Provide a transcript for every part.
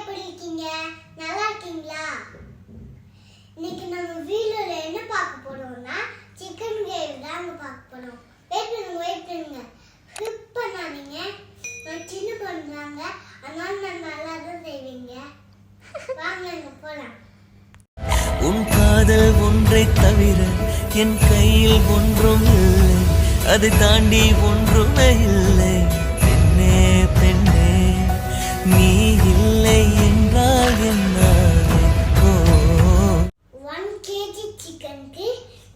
எப்படி இருக்கீங்க? நல்லா இருக்கீங்களா? இன்னைக்கு நம்ம வீடியோல என்ன பார்க்க போறோம்னா சிக்கன் கிரேவி தான் பார்க்க போறோம். வெயிட் பண்ணுங்க. ஸ்கிப் பண்ணாதீங்க. நான் சின்ன பண்றாங்க. அதனால நான் நல்லா தான் செய்வீங்க. வாங்க போலாம். உன் காதல் ஒன்றை தவிர என் கையில் ஒன்றும் இல்லை, அதை தாண்டி ஒன்றுமே இல்லை. பெண்ணே பெண்ணே நீ இல்லை என்றால் என்ன? 1 kg சிக்கனுக்கு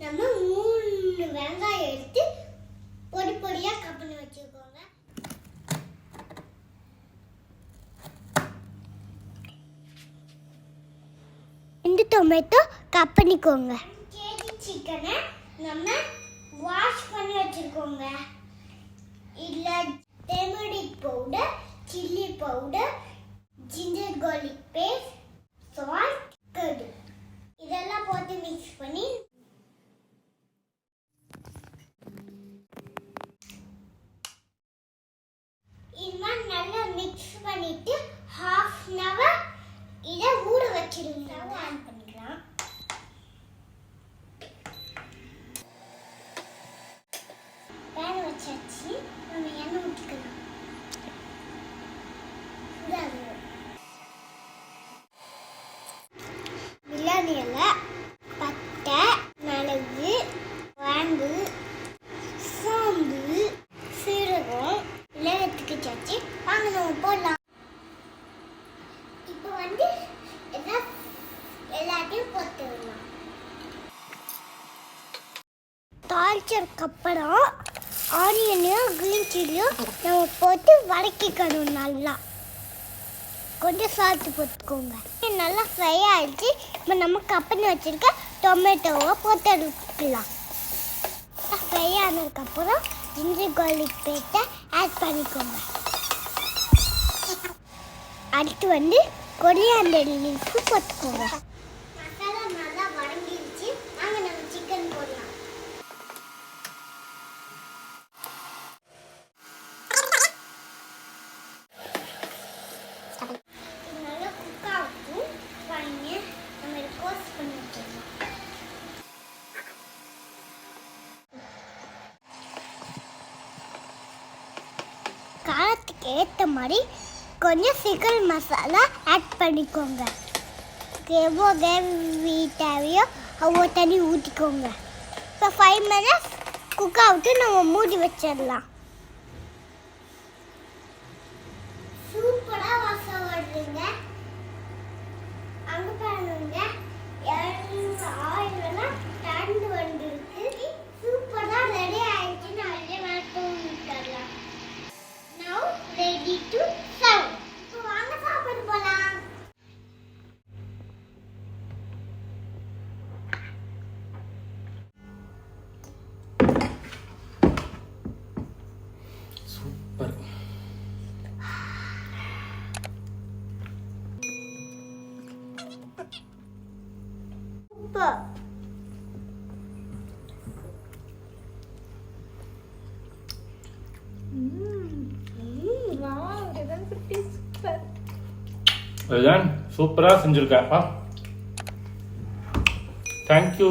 நம்ம 3 வெங்காயம் எடுத்து பொடி பொடியா கட் பண்ணி வச்சுக்கோங்க. இந்த டொமேட்டோ கட் பண்ணிக்கோங்க. 1 kg சிக்கனை நம்ம வாஷ் பண்ணி வச்சுக்கோங்க. இல்ல turmeric powder, chilli powder, ginger garlic paste, salt, curd இதெல்லாம் போட்டு மிக்ஸ் பண்ணி இதெல்லாம் நல்லா மிக்ஸ் பண்ணிட்டு half an hour இத ஊற வச்சிருங்க. ஆட் பண்ணிக்கலாம். பேன் வச்சாச்சு. நம்ம எண்ணெய் ஊத்திக்கலாம். பிரியாணி இலை, பட்டை, மிளகு, கிராம்பு, சோம்பு, சீரகம் எல்லாம் எடுத்துக்கிச்சாச்சு. வாங்க நம்ம போடலாம். இப்போ எல்லாத்தையும் போட்டுடலாம். தாளிச்சதுக்கு அப்புறம் ஆனியனையும் கிரீன் சில்லியும் நம்ம போட்டு வதக்கிக்கணும். நல்லா கொஞ்சம் சால்ட்டு போட்டுக்கோங்க. நல்லா ஃப்ரை ஆகிடுச்சு. இப்போ நம்ம கட் பண்ணி வச்சுருக்க டொமேட்டோவை போட்டு எடுத்துக்கலாம். ஃப்ரை ஆனதுக்கப்புறம் ஜிஞ்சர் கார்லிக் பேஸ்ட்டை ஆட் பண்ணிக்கோங்க. அடுத்து கொரியாண்டர் லீஃப் போட்டுக்கோங்க. மசாலா நல்லா வதங்கிடுச்சு. வாங்க நம்ம சிக்கன் போடலாம். நல்லா குக் ஆகும். பாருங்க நம்ம கோஸ் பண்ணி வச்சிடலாம். காரத்துக்கு ஏற்ற மாதிரி கொஞ்சம் சிக்கன் மசாலா ஆட் பண்ணிக்கோங்க. எவ்வளோ கிரேவி தேவையோ அவ்வளோ தண்ணி ஊற்றிக்கோங்க. இப்போ 5 minutes குக் ஆகிட்டு நம்ம மூடி வச்சிடலாம். சூப்பராக வாசம் வருதுங்க. அங்கே பாருங்க ஆயிலெல்லாம் தண்டு வந்துருக்கு. சூப்பராக ரெடி ஆயிடுச்சு. நான் வெளியே வளர்த்து தரலாம். Now ready to serve. So வாங்க சாப்பிட போலாம். சூப்பர். சூப்பர். அதுதான் சூப்பராக செஞ்சுருக்காப்பா. தேங்க்யூ.